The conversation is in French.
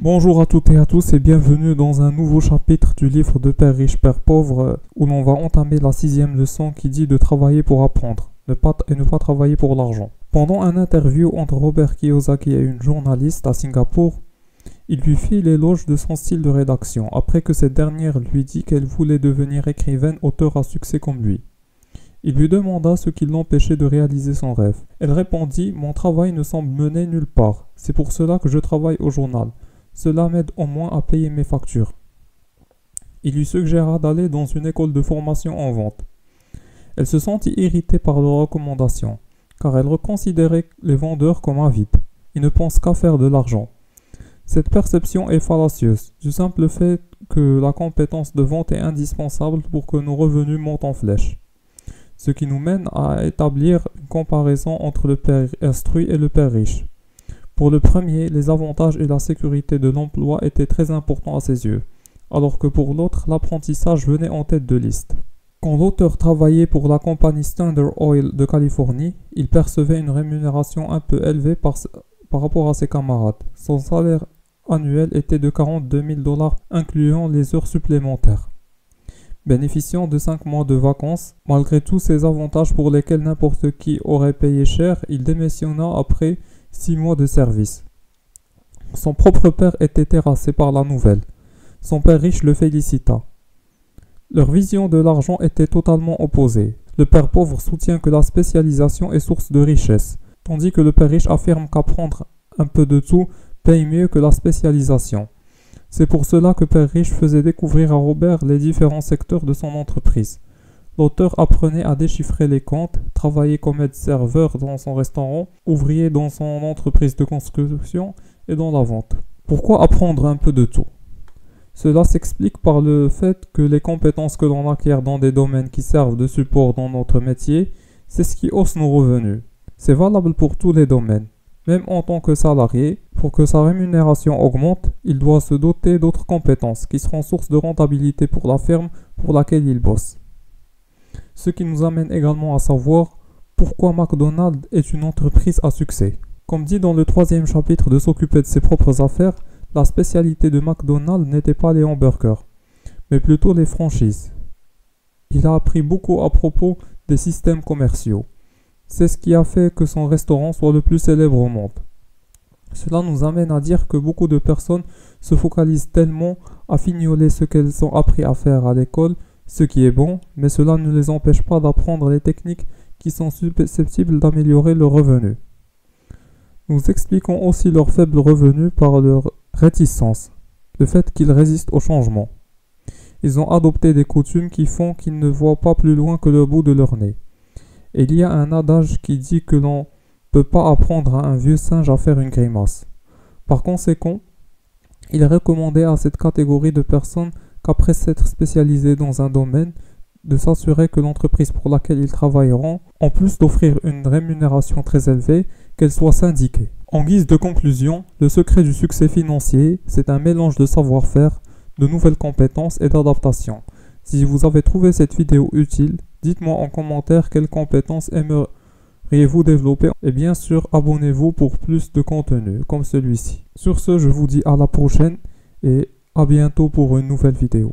Bonjour à toutes et à tous et bienvenue dans un nouveau chapitre du livre de Père riche, Père pauvre où l'on va entamer la 6e leçon qui dit de travailler pour apprendre et ne pas travailler pour l'argent. Pendant un interview entre Robert Kiyosaki et une journaliste à Singapour, il lui fit l'éloge de son style de rédaction après que cette dernière lui dit qu'elle voulait devenir écrivaine auteur à succès comme lui. Il lui demanda ce qui l'empêchait de réaliser son rêve. Elle répondit « Mon travail ne semble mener nulle part. C'est pour cela que je travaille au journal. Cela m'aide au moins à payer mes factures. » Il lui suggéra d'aller dans une école de formation en vente. Elle se sentit irritée par leurs recommandations, car elle reconsidérait les vendeurs comme avides. Ils ne pensent qu'à faire de l'argent. Cette perception est fallacieuse, du simple fait que la compétence de vente est indispensable pour que nos revenus montent en flèche. Ce qui nous mène à établir une comparaison entre le père instruit et le père riche. Pour le premier, les avantages et la sécurité de l'emploi étaient très importants à ses yeux, alors que pour l'autre, l'apprentissage venait en tête de liste. Quand l'auteur travaillait pour la compagnie Standard Oil de Californie, il percevait une rémunération un peu élevée par rapport à ses camarades. Son salaire annuel était de 42 000 $, incluant les heures supplémentaires. Bénéficiant de 5 mois de vacances, malgré tous ces avantages pour lesquels n'importe qui aurait payé cher, il démissionna après 6 mois de service. Son propre père était terrassé par la nouvelle. Son père riche le félicita. Leur vision de l'argent était totalement opposée. Le père pauvre soutient que la spécialisation est source de richesse, tandis que le père riche affirme qu'apprendre un peu de tout paye mieux que la spécialisation. C'est pour cela que Père Riche faisait découvrir à Robert les différents secteurs de son entreprise. L'auteur apprenait à déchiffrer les comptes, travaillait comme aide-serveur dans son restaurant, ouvrier dans son entreprise de construction et dans la vente. Pourquoi apprendre un peu de tout? Cela s'explique par le fait que les compétences que l'on acquiert dans des domaines qui servent de support dans notre métier, c'est ce qui hausse nos revenus. C'est valable pour tous les domaines. Même en tant que salarié, pour que sa rémunération augmente, il doit se doter d'autres compétences qui seront source de rentabilité pour la firme pour laquelle il bosse. Ce qui nous amène également à savoir pourquoi McDonald's est une entreprise à succès. Comme dit dans le 3e chapitre de s'occuper de ses propres affaires, la spécialité de McDonald's n'était pas les hamburgers, mais plutôt les franchises. Il a appris beaucoup à propos des systèmes commerciaux. C'est ce qui a fait que son restaurant soit le plus célèbre au monde. Cela nous amène à dire que beaucoup de personnes se focalisent tellement à fignoler ce qu'elles ont appris à faire à l'école, ce qui est bon, mais cela ne les empêche pas d'apprendre les techniques qui sont susceptibles d'améliorer leurs revenus. Nous expliquons aussi leurs faibles revenus par leur réticence, le fait qu'ils résistent au changement. Ils ont adopté des coutumes qui font qu'ils ne voient pas plus loin que le bout de leur nez. Il y a un adage qui dit que l'on ne peut pas apprendre à un vieux singe à faire une grimace. Par conséquent, il est recommandé à cette catégorie de personnes qu'après s'être spécialisés dans un domaine, de s'assurer que l'entreprise pour laquelle ils travailleront, en plus d'offrir une rémunération très élevée, qu'elle soit syndiquée. En guise de conclusion, le secret du succès financier, c'est un mélange de savoir-faire, de nouvelles compétences et d'adaptation. Si vous avez trouvé cette vidéo utile, dites-moi en commentaire quelles compétences aimeriez-vous développer et bien sûr abonnez-vous pour plus de contenu comme celui-ci. Sur ce, je vous dis à la prochaine et à bientôt pour une nouvelle vidéo.